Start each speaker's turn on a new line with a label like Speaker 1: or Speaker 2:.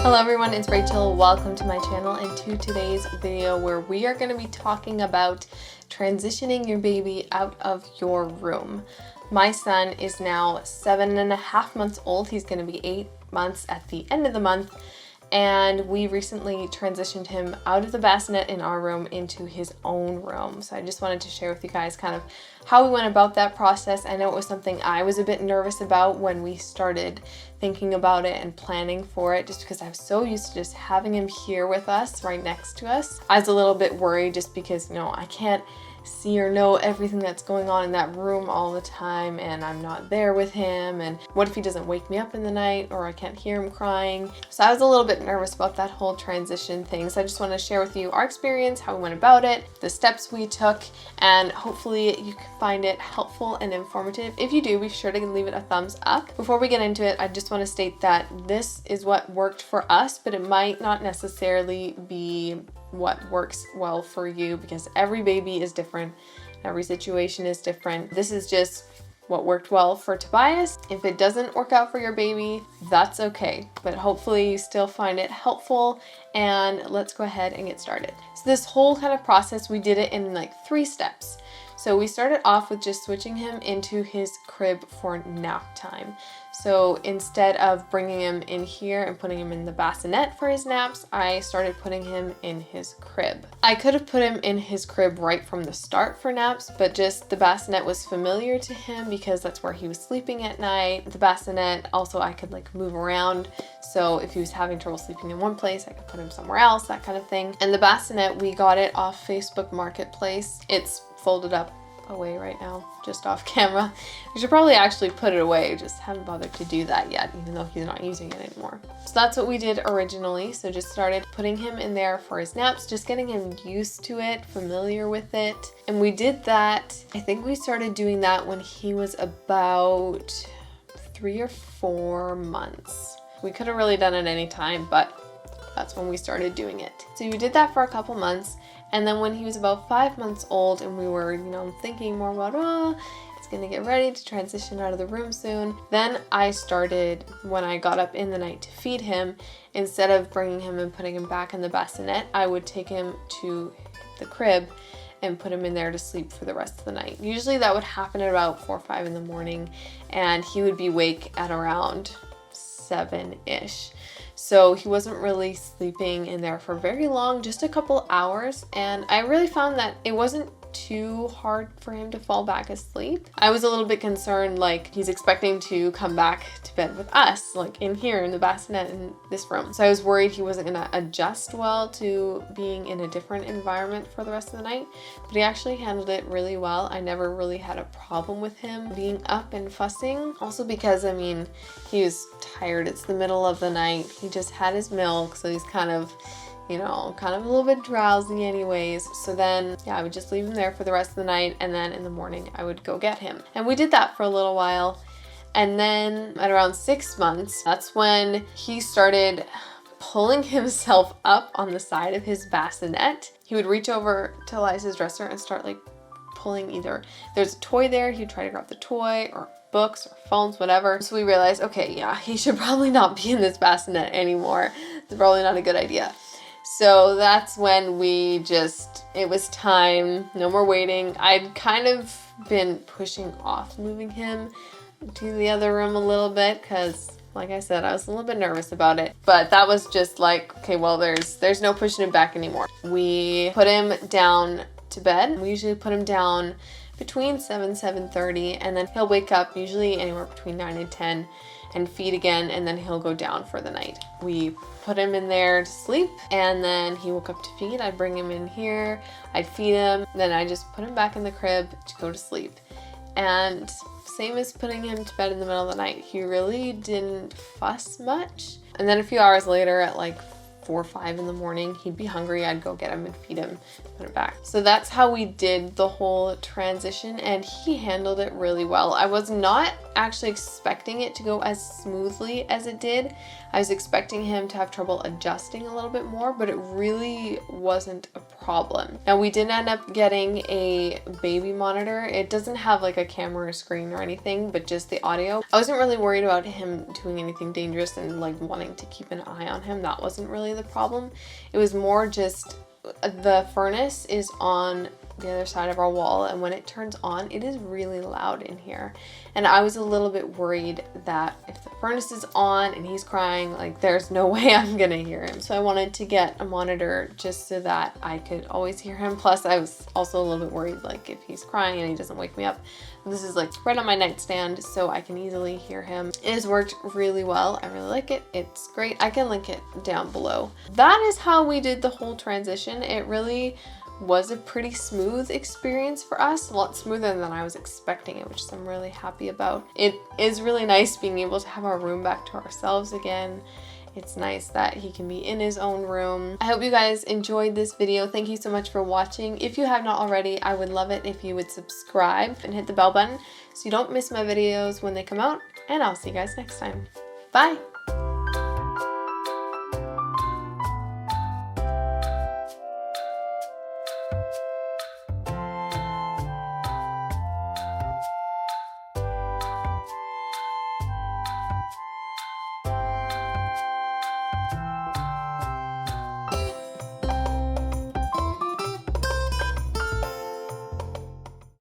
Speaker 1: Hello everyone, it's Rachel. Welcome to my channel and to today's video where we are going to be talking about transitioning your baby out of your room. My son is now 7.5 months old. He's going to be 8 months at the end of the month. And we recently transitioned him out of the bassinet in our room into his own room. So I just wanted to share with you guys kind of how we went about that process. I know it was something I was a bit nervous about when we started thinking about it and planning for it, just because I was so used to just having him here with us, right next to us. I was a little bit worried just because, I can't see or know everything that's going on in that room all the time, and I'm not there with him, and what if he doesn't wake me up in the night or I can't hear him crying. So I was a little bit nervous about that whole transition thing. So I just want to share with you our experience, how we went about it, the steps we took, and hopefully you can find it helpful and informative. If you do, be sure to leave it a thumbs up. Before we get into it, I just want to state that this is what worked for us, but it might not necessarily be what works well for you, because every baby is different, every situation is different. This is just what worked well for Tobias. If it doesn't work out for your baby, that's okay, but hopefully you still find it helpful. And let's go ahead and get started. So this whole kind of process, we did it in like 3 steps. So we started off with just switching him into his crib for nap time. So instead of bringing him in here and putting him in the bassinet for his naps, I started putting him in his crib. I could have put him in his crib right from the start for naps, but just the bassinet was familiar to him because that's where he was sleeping at night. The bassinet, also I could like move around. So if he was having trouble sleeping in one place, I could put him somewhere else, that kind of thing. And the bassinet, we got it off Facebook Marketplace. It's folded up away right now, just off camera. I should probably actually put it away, just haven't bothered to do that yet, even though he's not using it anymore. So that's what we did originally. So just started putting him in there for his naps, just getting him used to it, familiar with it. And we did that, I think we started doing that when he was about 3 or 4 months. We could have really done it any time, but that's when we started doing it. So we did that for a couple months. And then when he was about 5 months old and we were, thinking more about, it's gonna get ready to transition out of the room soon, then I started, when I got up in the night to feed him, instead of bringing him and putting him back in the bassinet, I would take him to the crib and put him in there to sleep for the rest of the night. Usually that would happen at about 4 or 5 in the morning, and he would be awake at around 7-ish. So he wasn't really sleeping in there for very long, just a couple hours. And I really found that it wasn't too hard for him to fall back asleep. I was a little bit concerned, like he's expecting to come back to bed with us, like in here in the bassinet in this room. So I was worried he wasn't gonna adjust well to being in a different environment for the rest of the night, but he actually handled it really well. I never really had a problem with him being up and fussing. Also because, he was tired. It's the middle of the night. He just had his milk, so he's kind of a little bit drowsy anyways. So then, I would just leave him there for the rest of the night, and then in the morning I would go get him. And we did that for a little while. And then at around 6 months, that's when he started pulling himself up on the side of his bassinet. He would reach over to Eliza's dresser and start like pulling, either there's a toy there, he'd try to grab the toy, or books or phones, whatever. So we realized, okay, he should probably not be in this bassinet anymore. It's probably not a good idea. So that's when it was time, no more waiting. I'd kind of been pushing off moving him to the other room a little bit because, like I said, I was a little bit nervous about it. But that was just like, okay, well, there's no pushing him back anymore. We put him down to bed. We usually put him down between 7:30, and then he'll wake up usually anywhere between 9 and 10 and feed again, and then he'll go down for the night. We put him in there to sleep, and then he woke up to feed. I'd bring him in here, I'd feed him, then I just put him back in the crib to go to sleep. And same as putting him to bed in the middle of the night, he really didn't fuss much. And then a few hours later at like 4 or 5 in the morning, he'd be hungry. I'd go get him and feed him put it back. So that's how we did the whole transition, and he handled it really well. I was not actually expecting it to go as smoothly as it did. I was expecting him to have trouble adjusting a little bit more, but it really wasn't a problem. Now we did end up getting a baby monitor. It doesn't have like a camera screen or anything, but just the audio. I wasn't really worried about him doing anything dangerous and like wanting to keep an eye on him. That wasn't really the problem. It was more just the furnace is on the other side of our wall, and when it turns on, it is really loud in here. And I was a little bit worried that if the furnace is on and he's crying, like there's no way I'm gonna hear him. So I wanted to get a monitor just so that I could always hear him. Plus I was also a little bit worried, like if he's crying and he doesn't wake me up. This is like right on my nightstand, so I can easily hear him. It has worked really well. I really like it. It's great. I can link it down below. That is how we did the whole transition. It really was a pretty smooth experience for us, a lot smoother than I was expecting it, which I'm really happy about. It is really nice being able to have our room back to ourselves again. It's nice that he can be in his own room. I hope you guys enjoyed this video. Thank you so much for watching. If you have not already, I would love it if you would subscribe and hit the bell button so you don't miss my videos when they come out, and I'll see you guys next time. Bye!